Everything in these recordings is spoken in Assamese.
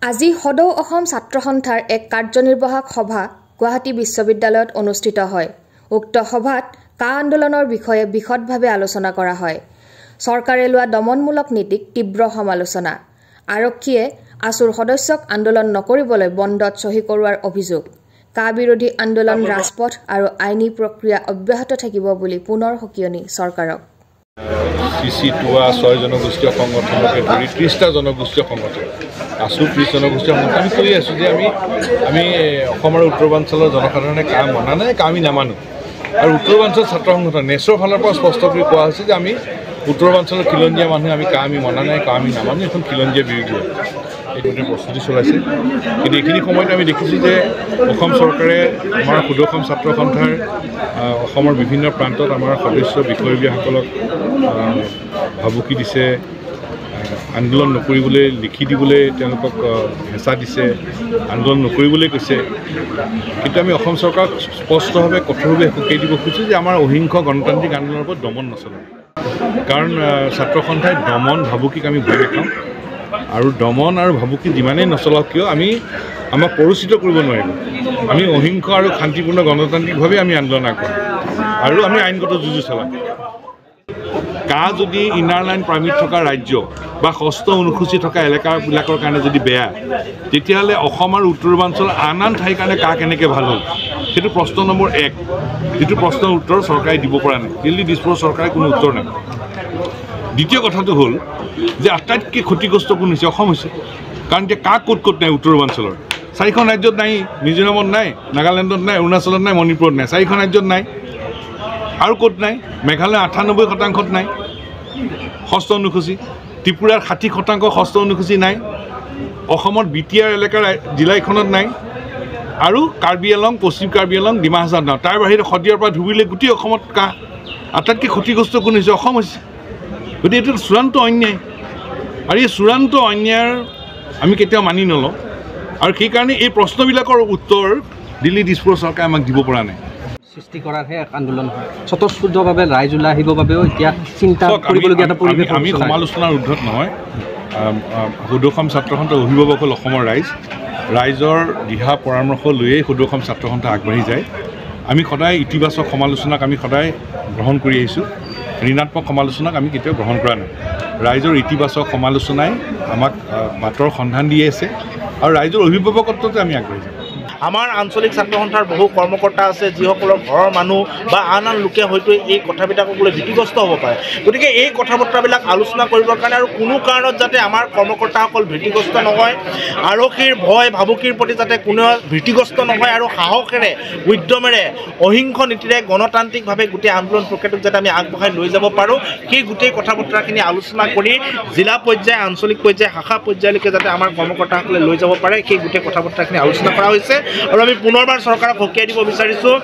আজি সদৌ অসম ছাত্ৰ সন্থাৰ এক কাৰ্যনিৰ্বাহক সভা গুৱাহাটী বিশ্ববিদ্যালয়ত অনুষ্ঠিত হয়। উক্ত সভাত কা আন্দোলনৰ বিষয়ে বিশদভাৱে আলোচনা কৰা হয়। চৰকাৰে লোৱা দমনমূলক নীতিক তীব্ৰ সমালোচনা। আৰক্ষীয়ে আসুৰ সদস্যক আন্দোলন নকৰিবলৈ বন্ধত চহী কৰোৱাৰ অভিযোগ। কা বিৰোধী আন্দোলন ৰাজপথ আৰু আইনী প্ৰক্ৰিয়া অব্যাহত থাকিব বুলি পুনৰ সকিয়নি চৰকাৰক। CC2 6 জনগোষ্ঠীয় সংগঠনকে ধৰি 30টা জনগোষ্ঠীয় সংগঠন আসু 30 জনগোষ্ঠীয় সংগঠন আমি কৈ আছোঁ যে আমি অসম আৰু উত্তৰাঞ্চলৰ জনসাধাৰণে কা মনা নাই, কা আমি নামানো। আৰু উত্তৰাঞ্চল ছাত্ৰ সংগঠন নেচৰ ফালৰ পৰা স্পষ্ট কৰি কোৱা হৈছে যে আমি উত্তৰাঞ্চলৰ খিলঞ্জীয়া মানুহে আমি কা আমি মনা নাই, কা আমি নামানো, এখন খিলঞ্জীয়া বিৰোধী এই গোটেই প্ৰস্তুতি চলাইছে। কিন্তু এইখিনি সময়ত আমি দেখিছোঁ যে অসম চৰকাৰে আমাৰ সদৌ অসম ছাত্ৰ সন্থাৰ অসমৰ বিভিন্ন প্ৰান্তত আমাৰ সদস্য বিষয়ববীয়াসকলক ভাবুকি দিছে, আন্দোলন নকৰিবলৈ লিখি দিবলৈ তেওঁলোকক হেঁচা দিছে, আন্দোলন নকৰিবলৈ কৈছে। কিন্তু আমি অসম চৰকাৰক স্পষ্টভাৱে কঠোৰভাৱে সকীয়াই দিব খুজিছোঁ যে আমাৰ অহিংস গণতান্ত্ৰিক আন্দোলনৰ ওপৰত দমন নচলে। কাৰণ ছাত্ৰ সন্থাই দমন ভাবুকিক আমি ভয় দেখাওঁ আৰু দমন আৰু ভাবুকি যিমানেই নচলাওক কিয় আমাক পৰিচিত কৰিব নোৱাৰিব। আমি অহিংস আৰু শান্তিপূৰ্ণ গণতান্ত্ৰিকভাৱে আমি আন্দোলন আগবঢ়াম আৰু আমি আইনগত যুঁজু চলাম। কা যদি ইনাৰ লাইন পাৰ্মিট থকা ৰাজ্য বা ষষ্ঠ অনুসূচী থকা এলেকাবিলাকৰ কাৰণে যদি বেয়া, তেতিয়াহ'লে অসম আৰু উত্তৰাঞ্চল আন ঠাইৰ কাৰণে কা কেনেকৈ ভাল হ'ল, সেইটো প্ৰশ্ন নম্বৰ 1, যিটো প্ৰশ্নৰ উত্তৰ চৰকাৰে দিব পৰা নাই। দিল্লী দিছপুৰৰ চৰকাৰে কোনো উত্তৰ নাই। দ্বিতীয় কথাটো হ'ল যে আটাইতকৈ ক্ষতিগ্ৰস্ত কোন হৈছে? অসম হৈছে। কাৰণ এতিয়া কা ক'ত নাই উত্তৰাঞ্চলৰ? 4খন ৰাজ্যত নাই, মিজোৰামত নাই, নাগালেণ্ডত নাই, অৰুণাচলত নাই, মণিপুৰত নাই, 4খন ৰাজ্যত নাই। আৰু ক'ত নাই? মেঘালয় 98% নাই ষষ্ঠ অনুসূচী, ত্ৰিপুৰাৰ 60% ষষ্ঠ অনুসূচী নাই, অসমত BTR এলেকাৰ জিলাখনত নাই, আৰু কাৰ্বি আংলং, পশ্চিম কাৰ্বি আংলং, ডিমা হাছাও নাই। তাৰ বাহিৰে শদিয়াৰ পৰা ধুবুৰীলৈ গোটেই অসমত কা। আটাইতকৈ ক্ষতিগ্ৰস্ত কোন হৈছে? অসম হৈছে। গতিকে এইটো চূড়ান্ত অন্যায়, আৰু এই চূড়ান্ত অন্যায়ৰ আমি কেতিয়াও মানি নলওঁ। আৰু সেইকাৰণে এই প্ৰশ্নবিলাকৰ উত্তৰ দিল্লী দিছপুৰৰ চৰকাৰে আমাক দিব পৰা নাই। সৃষ্টি কৰাৰহে এক আন্দোলন হয়। স্বতঃস্ফূৰ্তভাৱে ৰাইজ ওলাই আহিবৰ বাবেও এতিয়া চিন্তা কৰিবলগীয়া এটা পৰিৱেশ। আমি সমালোচনাৰ ঊৰ্ধত নহয়। সদৌ অসম ছাত্ৰ সন্থাৰ অভিভাৱক হ'ল অসমৰ ৰাইজৰ দিহা পৰামৰ্শ লৈয়ে সদৌ অসম ছাত্ৰ সন্থা আগবাঢ়ি যায়। আমি সদায় ইতিবাচক সমালোচনাক আমি সদায় গ্ৰহণ কৰি আহিছোঁ, ঋণাত্মক সমালোচনাক আমি কেতিয়াও গ্ৰহণ কৰা নাই। ৰাইজৰ ইতিবাচক সমালোচনাই আমাক বাটৰ সন্ধান দি আছে আৰু ৰাইজৰ অভিভাৱকত্বতে আমি আগবাঢ়ি যাম। আমাৰ আঞ্চলিক ছাত্ৰ সন্থাৰ বহু কৰ্মকৰ্তা আছে যিসকলৰ ঘৰৰ মানুহ বা আন লোকে হয়তো এই কথাবিলাকক লৈ ভীতিগ্ৰস্ত হ'ব পাৰে। গতিকে এই কথা বতৰাবিলাক আলোচনা কৰিবৰ কাৰণে আৰু কোনো কাৰণত যাতে আমাৰ কৰ্মকৰ্তাসকল ভীতিগ্ৰস্ত নহয়, আৰক্ষীৰ ভয় ভাবুকিৰ প্ৰতি যাতে কোনেও ভীতিগ্ৰস্ত নহয়, আৰু সাহসেৰে উদ্যমেৰে অহিংস নীতিৰে গণতান্ত্ৰিকভাৱে গোটেই আন্দোলন প্ৰক্ৰিয়াটোক যাতে আমি আগবঢ়াই লৈ যাব পাৰোঁ, সেই গোটেই কথা বতৰাখিনি আলোচনা কৰি জিলা পৰ্যায়, আঞ্চলিক পৰ্যায়, শাখা পৰ্যায়লৈকে যাতে আমাৰ কৰ্মকৰ্তাসকলে লৈ যাব পাৰে, সেই গোটেই কথা বতৰাখিনি আলোচনা কৰা হৈছে। আৰু আমি পুনৰবাৰ চৰকাৰক সকীয়াই দিব বিচাৰিছোঁ,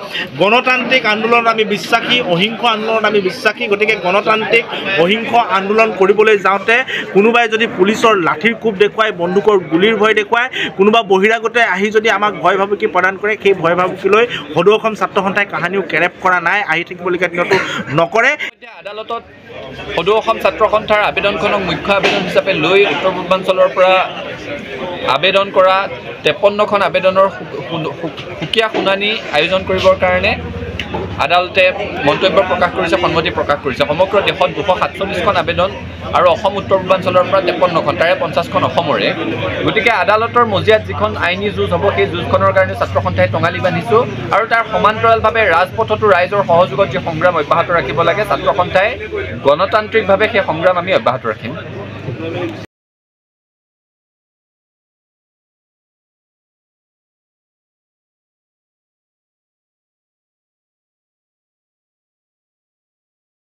গণতান্ত্ৰিক আন্দোলনত আমি বিশ্বাসী, অহিংস আন্দোলনত আমি বিশ্বাসী। গতিকে গণতান্ত্ৰিক অহিংস আন্দোলন কৰিবলৈ যাওঁতে কোনোবাই যদি পুলিচৰ লাঠিৰ কোব দেখুৱাই, বন্দুকৰ গুলিৰ ভয় দেখুৱাই, কোনোবা বহিৰাগতে আহি যদি আমাক ভয় ভাবুকি প্ৰদান কৰে, সেই ভয় ভাবুকিলৈ সদৌ অসম ছাত্ৰ সন্থাই কাহানিও কেৰেপ কৰা নাই, আহি থাকিবলগীয়া দিনতো নকৰে। আদালতত সদৌ অসম ছাত্ৰ সন্থাৰ আবেদনখনক মুখ্য আবেদন হিচাপে লৈ উত্তৰ পূৰ্বাঞ্চলৰ পৰা আবেদন কৰা 53খন আবেদনৰ সুকীয়া শুনানি আয়োজন কৰিবৰ কাৰণে আদালতে মন্তব্য প্ৰকাশ কৰিছে, সন্মতি প্ৰকাশ কৰিছে। সমগ্ৰ দেশত 247খন আবেদন আৰু অসম উত্তৰ পূৰ্বাঞ্চলৰ পৰা 53খন, তাৰে 50খন অসমৰে। গতিকে আদালতৰ মজিয়াত যিখন আইনী যুঁজ হ'ব, সেই যুঁজখনৰ কাৰণে ছাত্ৰ সন্থাই টঙালি বান্ধিছোঁ, আৰু তাৰ সমান্তৰালভাৱে ৰাজপথতো ৰাইজৰ সহযোগত যি সংগ্ৰাম অব্যাহত ৰাখিব লাগে, ছাত্ৰ সন্থাই গণতান্ত্ৰিকভাৱে সেই সংগ্ৰাম আমি অব্যাহত ৰাখিম।